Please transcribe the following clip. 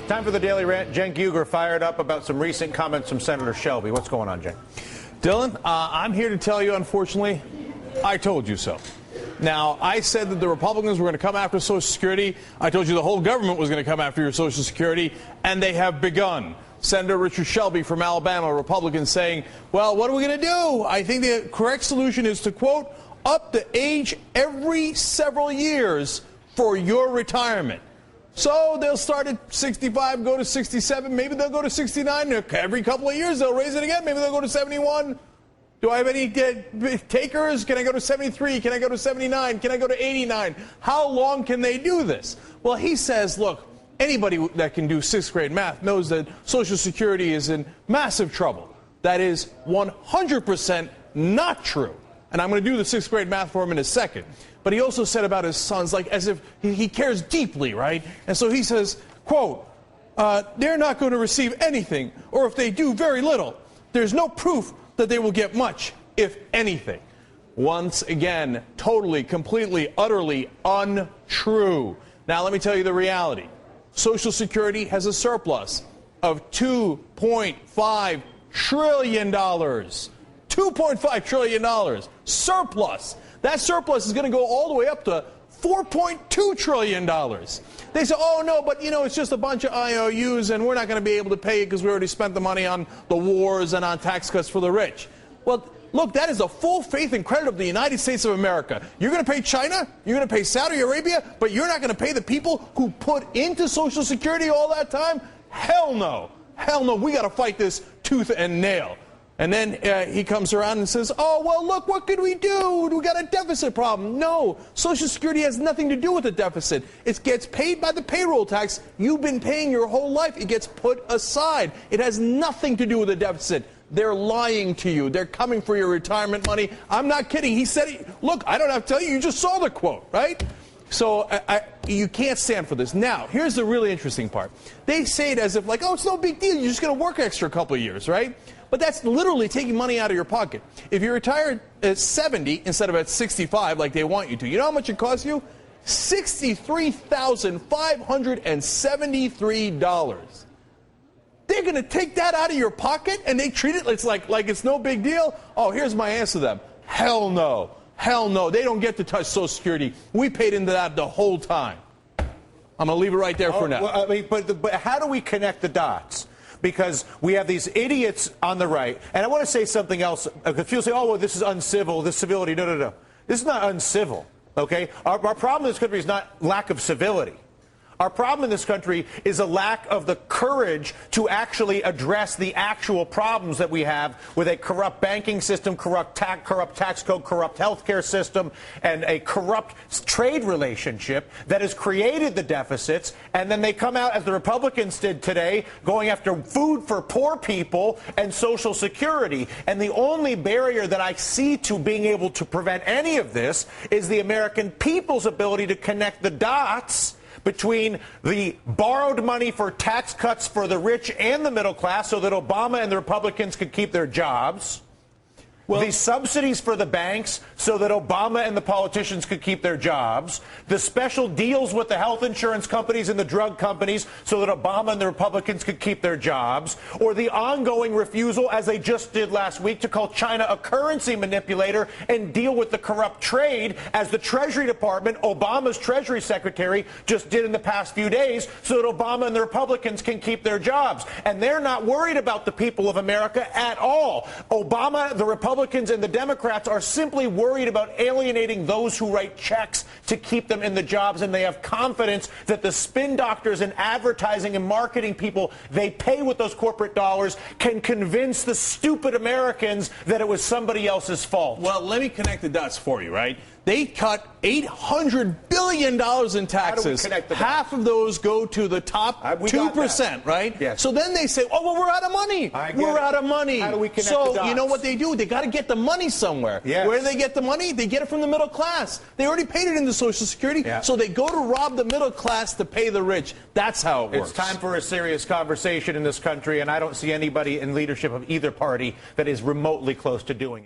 Time for the Daily Rant. Cenk Uygur fired up about some recent comments from Senator Shelby. What's going on, Cenk? Dylan, I'm here to tell you, unfortunately, I told you so. Now, I said that the Republicans were going to come after Social Security. I told you the whole government was going to come after your Social Security, and they have begun. Senator Richard Shelby from Alabama, a Republican, saying, well, what are we going to do? I think the correct solution is to, quote, up the age every several years for your retirement. So they'll start at 65, go to 67, maybe they'll go to 69. Every couple of years they'll raise it again. Maybe they'll go to 71. Do I have any takers? Can I go to 73? Can I go to 79? Can I go to 89? How long can they do this? Well, he says, look, anybody that can do sixth grade math knows that Social Security is in massive trouble. That is 100% not true. And I'm going to do the sixth grade math for him in a second. But he also said about his sons, like as if he cares deeply, right? And so he says, quote, they're not going to receive anything, or if they do, very little. There's no proof that they will get much, if anything. Once again, totally, completely, utterly untrue. Now, let me tell you the reality. Social Security has a surplus of $2.5 trillion. $2.5 trillion surplus. That surplus is going to go all the way up to $4.2 trillion. They say, oh, no, but, you know, it's just a bunch of IOUs, and we're not going to be able to pay it because we already spent the money on the wars and on tax cuts for the rich. Well, look, that is the full faith and credit of the United States of America. You're going to pay China, you're going to pay Saudi Arabia, but you're not going to pay the people who put into Social Security all that time? Hell no. Hell no. We got to fight this tooth and nail. And then he comes around and says, oh, well, look, what could we do? We got a deficit problem. No, Social Security has nothing to do with the deficit. It gets paid by the payroll tax you've been paying your whole life. It gets put aside. It has nothing to do with the deficit. They're lying to you. They're coming for your retirement money. I'm not kidding. He said, look, I don't have to tell you. You just saw the quote, right? So you can't stand for this. Now, here's the really interesting part. They say it as if like, oh, it's no big deal. You're just going to work extra a couple of years, right? But that's literally taking money out of your pocket. If you retire at 70 instead of at 65 like they want you to, you know how much it costs you? $63,573. They're going to take that out of your pocket and they treat it like it's no big deal? Oh, here's my answer to them. Hell no. Hell no. They don't get to touch Social Security. We paid into that the whole time. I'm going to leave it right there for now. Well, I mean, but how do we connect the dots? Because we have these idiots on the right. And I want to say something else. Because people say, oh, well, this is uncivil, this civility. No, no, no. This is not uncivil, okay? Our problem in this country is not lack of civility. Our problem in this country is a lack of the courage to actually address the actual problems that we have with a corrupt banking system, corrupt tax code, corrupt healthcare system, and a corrupt trade relationship that has created the deficits. And then they come out, as the Republicans did today, going after food for poor people and Social Security. And the only barrier that I see to being able to prevent any of this is the American people's ability to connect the dots between the borrowed money for tax cuts for the rich and the middle class so that Obama and the Republicans could keep their jobs, the subsidies for the banks so that Obama and the politicians could keep their jobs, the special deals with the health insurance companies and the drug companies so that Obama and the Republicans could keep their jobs, or the ongoing refusal, as they just did last week, to call China a currency manipulator and deal with the corrupt trade, as the Treasury Department, Obama's Treasury Secretary, just did in the past few days, so that Obama and the Republicans can keep their jobs. And they're not worried about the people of America at all. Obama, the Republicans, and the Democrats are simply worried about alienating those who write checks to keep them in the jobs, and they have confidence that the spin doctors and advertising and marketing people they pay with those corporate dollars can convince the stupid Americans that it was somebody else's fault. Well, let me connect the dots for you, right? They cut $800 billion in taxes. Half of those go to the top 2%, right? Yes. So then they say, oh, well, we're out of money. We're out of money. How do we connect so the dots? You know what they do? They got to get the money somewhere. Yes. Where do they get the money? They get it from the middle class. They already paid it into Social Security, so they go to rob the middle class to pay the rich. That's how it works. It's time for a serious conversation in this country, and I don't see anybody in leadership of either party that is remotely close to doing it.